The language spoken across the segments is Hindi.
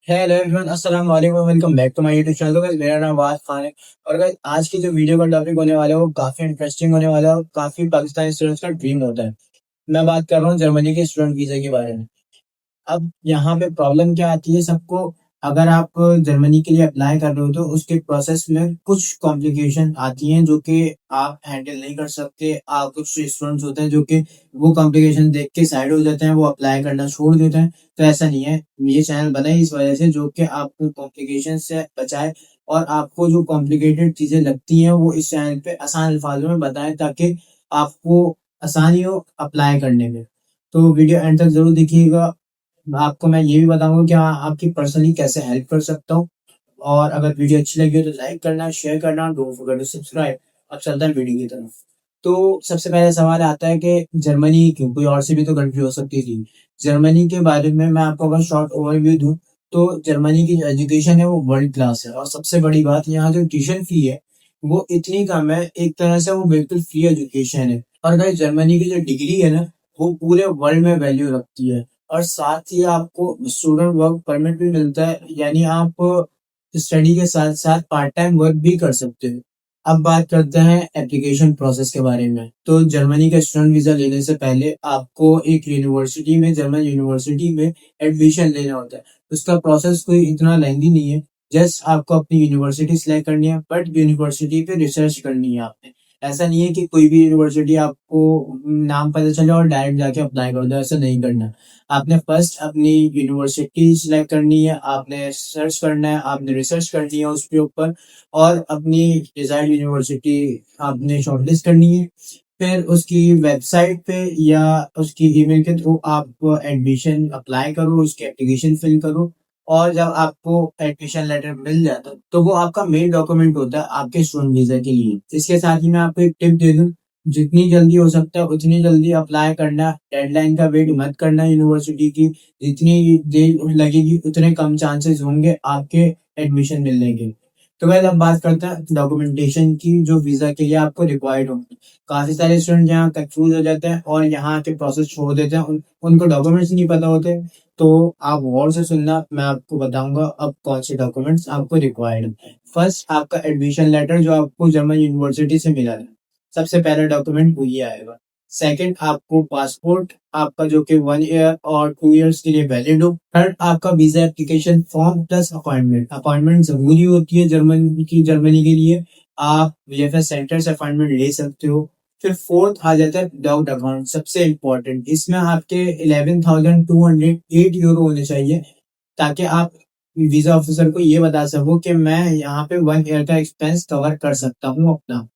हेलो एवरीवन, अस्सलाम वालेकुम। Welcome back to my YouTube channel. तो गाइस, मेरा नाम वाद खान है। और गाइस, आज की जो वीडियो का टॉपिक होने वाला है वो काफी इंटरेस्टिंग होने वाला है और काफी पाकिस्तानी स्टूडेंट्स का ड्रीम होता है। मैं बात कर रहा हूँ जर्मनी के स्टूडेंट वीजा के बारे में। अब यहाँ पे प्रॉब्लम क्या आती है सबको, अगर आप जर्मनी के लिए अप्लाई कर रहे हो तो उसके प्रोसेस में कुछ कॉम्प्लिकेशन आती हैं जो कि आप हैंडल नहीं कर सकते। आप कुछ स्टूडेंट्स होते हैं जो कि वो कॉम्प्लिकेशन देख के साइड हो जाते हैं, वो अप्लाई करना छोड़ देते हैं। तो ऐसा नहीं है, ये चैनल बना है इस वजह से जो कि आपको कॉम्प्लिकेशन से बचाए और आपको जो कॉम्प्लिकेटेड चीजें लगती हैं वो इस चैनल पे आसान अल्फाजों में बताएं, ताकि आपको आसानी हो अप्लाई करने में। तो वीडियो एंड तक जरूर देखिएगा। आपको मैं ये भी बताऊंगा कि हाँ, आपकी पर्सनली कैसे हेल्प कर सकता हूँ। और अगर वीडियो अच्छी लगी हो तो लाइक करना, शेयर करना, डोंट फॉरगेट टू सब्सक्राइब। अब चलता है वीडियो की तरफ। तो सबसे पहले सवाल आता है कि जर्मनी क्यों, कोई और से भी तो कंट्री हो सकती थी। जर्मनी के बारे में मैं आपको अगर शॉर्ट ओवरव्यू दूं तो जर्मनी की जो एजुकेशन है वो वर्ल्ड क्लास है। और सबसे बड़ी बात, यहाँ जो ट्यूशन फी है वो इतनी कम है, एक तरह से वो बिल्कुल फ्री एजुकेशन है। और भाई, जर्मनी की जो डिग्री है ना वो पूरे वर्ल्ड में वैल्यू रखती है। और साथ ही आपको स्टूडेंट वर्क परमिट भी मिलता है, यानी आप स्टडी के साथ साथ पार्ट टाइम वर्क भी कर सकते हो। अब बात करते हैं एप्लीकेशन प्रोसेस के बारे में। तो जर्मनी का स्टूडेंट वीजा लेने से पहले आपको एक यूनिवर्सिटी में, जर्मन यूनिवर्सिटी में एडमिशन लेना होता है। उसका प्रोसेस कोई इतना लेंदी नहीं है। जस्ट आपको अपनी यूनिवर्सिटी सिलेक्ट करनी है, बट यूनिवर्सिटी पे रिसर्च करनी है आपने। ऐसा नहीं है कि कोई भी यूनिवर्सिटी आपको नाम पता चले और डायरेक्ट जाके अप्लाई कर दो, ऐसा नहीं करना। आपने फर्स्ट अपनी यूनिवर्सिटी सिलेक्ट करनी है, आपने सर्च करना है, आपने रिसर्च करनी है उसके ऊपर, और अपनी डिजायर्ड यूनिवर्सिटी आपने शॉर्टलिस्ट करनी है। फिर उसकी वेबसाइट पे या उसकी ईमेल के थ्रू आप एडमिशन अप्लाई करो, उसकी एप्लीकेशन फिल करो। और जब आपको एडमिशन लेटर मिल जाता है तो वो आपका मेन डॉक्यूमेंट होता है आपके स्टूडेंट वीजा के लिए। इसके साथ ही मैं आपको एक टिप दे दूं, जितनी जल्दी हो सकता है उतनी जल्दी अप्लाई करना। डेडलाइन का वेट मत करना यूनिवर्सिटी की। जितनी देर लगेगी उतने कम चांसेस होंगे आपके एडमिशन मिलने के। तो वैसे अब बात करते हैं डॉक्यूमेंटेशन की जो वीजा के लिए आपको रिक्वायर्ड होंगे। काफी सारे स्टूडेंट यहाँ कंफ्यूज हो जाते हैं और यहाँ के प्रोसेस छोड़ देते हैं, उनको डॉक्यूमेंट्स नहीं पता होते। तो आप गौर से सुनना, मैं आपको बताऊंगा अब कौन से डॉक्यूमेंट्स आपको रिक्वायर्ड है। फर्स्ट, आपका एडमिशन लेटर जो आपको जर्मन यूनिवर्सिटी से मिला है, सबसे पहला डॉक्यूमेंट वो ये आएगा। सेकंड, आपको पासपोर्ट आपका जो कि 1 ईयर और 2 इयर्स के लिए वैलिड हो। थर्ड, आपका visa application form plus appointment. Appointment जरूरी होती है जर्मनी के लिए। आप वीएफएस सेंटर से अपॉइंटमेंट ले सकते हो। फिर फोर्थ आ जाता है डाउट अकाउंट, सबसे इम्पोर्टेंट। इसमें आपके 11,208 यूरो होने चाहिए, ताकि आप वीजा ऑफिसर को ये बता सको कि मैं यहाँ पे 1 ईयर का एक्सपेंस कवर कर सकता हूँ अपना।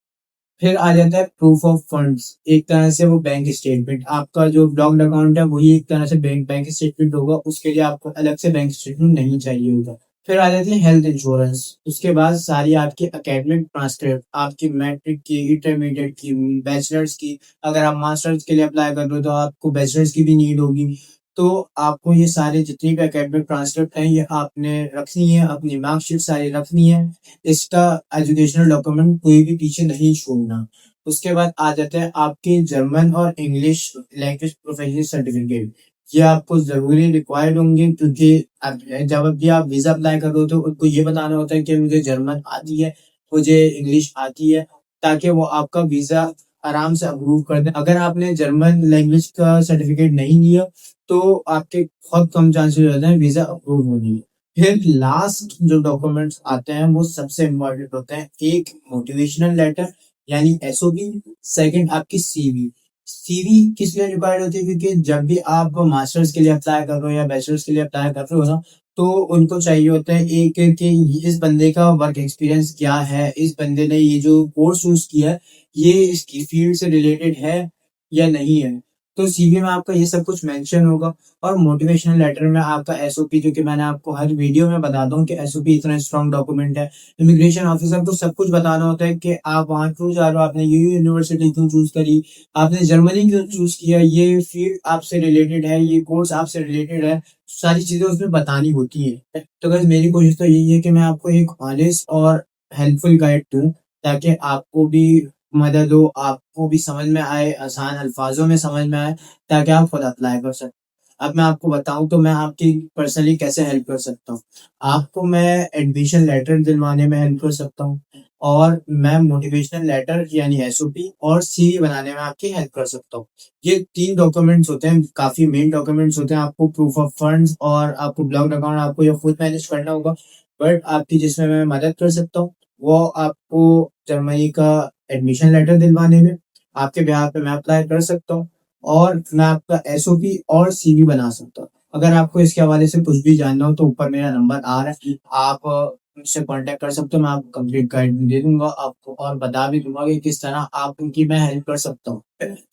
फिर आ जाता है प्रूफ ऑफ फंड्स, एक तरह से वो बैंक स्टेटमेंट। आपका जो ब्लॉक्ड अकाउंट है वही एक तरह से बैंक स्टेटमेंट होगा, उसके लिए आपको अलग से बैंक स्टेटमेंट नहीं चाहिए होगा। फिर आ जाती है हेल्थ इंश्योरेंस। उसके बाद सारी आपकी एकेडमिक ट्रांसक्रिप्ट, आपकी मैट्रिक की, इंटरमीडिएट की, बैचलर्स की। अगर आप मास्टर्स के लिए अप्लाई कर रहे हो तो आपको बैचलर्स की भी नीड होगी। तो आपको ये सारे जितनी भी एकेडमिक ट्रांसक्रिप्ट हैं ये आपने रखनी है, अपनी मार्कशीट सारी रखनी है। इसका एजुकेशनल डॉक्यूमेंट कोई भी पीछे नहीं छोड़ना। उसके बाद आ जाते हैं आपके जर्मन और इंग्लिश लैंग्वेज प्रोफेशनल सर्टिफिकेट। ये आपको जरूरी रिक्वायर्ड होंगे, क्योंकि जब भी आप वीजा अप्लाई कर रहे हो तो उनको ये बताना होता है कि मुझे जर्मन आती है, मुझे इंग्लिश आती है, ताकि वो आपका वीजा आराम से अप्रूव कर दें। अगर आपने जर्मन लैंग्वेज का सर्टिफिकेट नहीं लिया तो आपके बहुत कम चांसेस हो जाते हैं वीजा अप्रूव होने के। फिर लास्ट जो डॉक्यूमेंट्स आते हैं वो सबसे इम्पोर्टेंट होते हैं। एक, मोटिवेशनल लेटर यानी एसओबी। सेकंड, आपकी सीवी। सीवी किस लिए रिक्वायर्ड होती है, क्योंकि जब भी आप मास्टर्स के लिए अप्लाई कर रहे हो या बैचलर्स के लिए अप्लाई कर रहे हो ना, तो उनको चाहिए होता है एक कि इस बंदे का वर्क एक्सपीरियंस क्या है, इस बंदे ने ये जो कोर्स चूज किया है ये इसकी फील्ड से रिलेटेड है या नहीं है। तो सीवी में आपका ये सब कुछ मेंशन होगा। और मोटिवेशनल लेटर में आपका एसओपी, जो कि मैंने आपको हर वीडियो में बताता हूँ कि एसओपी इतना स्ट्रॉन्ग डॉक्यूमेंट है। इमिग्रेशन ऑफिसर को सब कुछ बताना होता है कि आप वहाँ क्यों जा रहे हो, आपने ये यूनिवर्सिटी क्यों चूज करी, आपने जर्मनी क्यों चूज किया, ये फील्ड आपसे रिलेटेड है, ये कोर्स आपसे रिलेटेड है। सारी चीजें उसमें बतानी होती है। तो गाइस, मेरी कोशिश तो यही है कि मैं आपको एक ऑनेस्ट और हेल्पफुल गाइड दूं, ताकि आपको भी मदद हो, आपको भी समझ में आए, आसान अल्फाजों में समझ में आए, ताकि आप खुद अप्लाई कर सकें। अब मैं आपको बताऊं तो मैं आपकी पर्सनली कैसे हेल्प कर सकता हूँ। आपको मैं एडमिशन लेटर दिलवाने में हेल्प कर सकता हूँ, और मैं मोटिवेशनल लेटर यानी एसओपी और सीवी बनाने में आपकी हेल्प कर सकता हूँ। ये 3 डॉक्यूमेंट्स होते हैं, काफ़ी मेन डॉक्यूमेंट्स होते हैं। आपको प्रूफ ऑफ फंड्स और आपको ब्लॉक्ड अकाउंट आपको ये खुद मैनेज करना होगा। बट आपकी जिसमें मैं मदद कर सकता हूँ, वो आपको जर्मनी का एडमिशन लेटर दिलवाने में, आपके बिहार पे मैं अप्लाई कर सकता हूँ, और मैं आपका एसओपी और सीवी बना सकता हूँ। अगर आपको इसके हवाले से कुछ भी जानना हो तो ऊपर मेरा नंबर आ रहा है, आप मुझसे कांटेक्ट कर सकते हो। मैं आपको कंप्लीट गाइड दे दूंगा आपको, और बता भी दूंगा कि किस तरह आप उनकी मैं हेल्प कर सकता हूँ।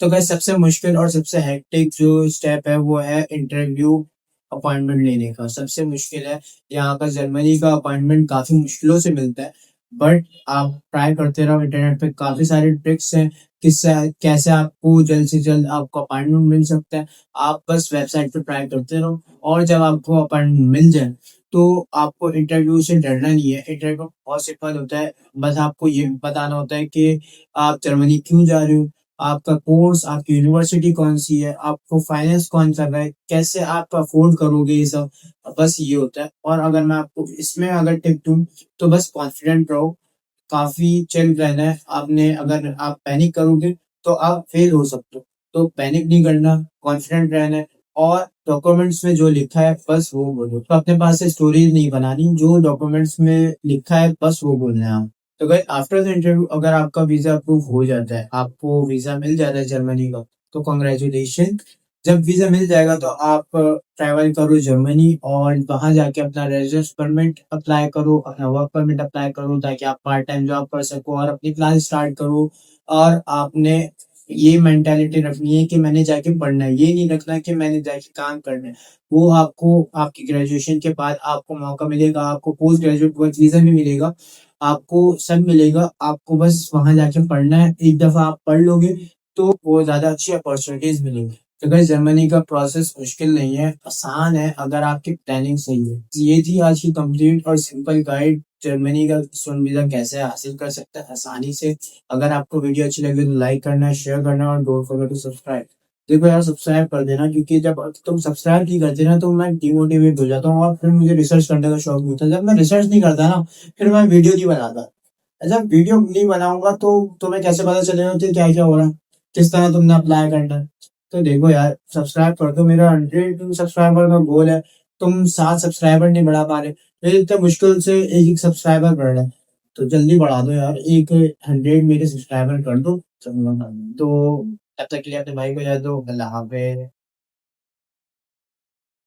तो गाइस, सबसे मुश्किल और सबसे हेक्टिक जो स्टेप है वो है इंटरव्यू अपॉइंटमेंट लेने का। सबसे मुश्किल है यहाँ का, जर्मनी का अपॉइंटमेंट काफी मुश्किलों से मिलता है। बट आप ट्राई करते रहो, इंटरनेट पे काफी सारे ट्रिक्स हैं किससे कैसे आपको जल्द से जल्द आपको अपॉइंटमेंट मिल सकता है। आप बस वेबसाइट पे ट्राई करते रहो, और जब आपको अपॉइंटमेंट मिल जाए तो आपको इंटरव्यू से डरना नहीं है। इंटरव्यू बहुत सिंपल होता है, बस आपको ये बताना होता है कि आप जर्मनी क्यों जा रहे हो, आपका कोर्स, आपकी यूनिवर्सिटी कौन सी है, आपको फाइनेंस कौन कर रहा है, कैसे आप अफोर्ड करोगे, ये सब बस ये होता है। और अगर मैं आपको इसमें अगर टिप दूं तो बस कॉन्फिडेंट रहो, काफी चिल रहना है आपने। अगर आप पैनिक करोगे तो आप फेल हो सकते हो, तो पैनिक नहीं करना, कॉन्फिडेंट रहना है, और डॉक्यूमेंट्स में जो लिखा है बस वो बोलो। तो अपने पास से स्टोरीज नहीं बनानी, जो डॉक्यूमेंट्स में लिखा है बस वो बोलना है आप। तो गाइस, आफ्टर द इंटरव्यू अगर आपका वीजा अप्रूव हो जाता है, आपको वीजा मिल जाता है जर्मनी का, तो कॉन्ग्रेचुलेशन। जब वीजा मिल जाएगा तो आप ट्रैवल करो जर्मनी, और वहां जाके अपना रेजिडेंस परमिट अप्लाई करो, अपना वर्क परमिट अप्लाई करो, ताकि आप पार्ट टाइम जॉब कर सको और अपनी क्लास स्टार्ट करो। और आपने ये मेंटालिटी रखनी है कि मैंने जाके पढ़ना है, ये नहीं रखना कि मैंने जाके काम करना है। वो आपको आपकी ग्रेजुएशन के बाद आपको मौका मिलेगा, आपको पोस्ट ग्रेजुएट वर्क वीजा भी मिलेगा, आपको सब मिलेगा। आपको बस वहां जाके पढ़ना है, एक दफा आप पढ़ लोगे तो वो ज्यादा अच्छी अपॉर्चुनिटीज मिलेंगी। तो गाइस, जर्मनी का प्रोसेस मुश्किल नहीं है, आसान है अगर आपकी प्लानिंग सही है। ये थी आज की कंप्लीट और सिंपल गाइड, जर्मनी का स्टूडेंट वीजा कैसे हासिल कर सकते हैं आसानी से। अगर आपको वीडियो अच्छी लगी तो लाइक करना, शेयर करना, और डोंट फॉरगेट टू सब्सक्राइब। देखो यार, सब्सक्राइब कर देना, क्योंकि जब तुम सब्सक्राइब नहीं करते ना तो मैं डिमोटिवेट हो जाता हूँ, और फिर मुझे रिसर्च करने का शौक नहीं होता। जब मैं रिसर्च नहीं करता ना, फिर मैं वीडियो नहीं बनाता। जब वीडियो नहीं बनाऊंगा तो तुम्हें कैसे पता चलेगा कि क्या क्या हो रहा है, किस तरह तुमने अप्लाई करना है। तो देखो यार, सब्सक्राइब कर दो, मेरा 100 सब्सक्राइबर का गोल है। तुम 7 सब्सक्राइबर नहीं बढ़ा पा रहे, मेरे इतने मुश्किल से एक एक सब्सक्राइबर बढ़ रहा है। तो जल्दी बढ़ा दो यार, एक 100 मेरे सब्सक्राइबर कर दो। तो तब तक के लिए अपने भाई को याद दो। अल्लाह हाफिज।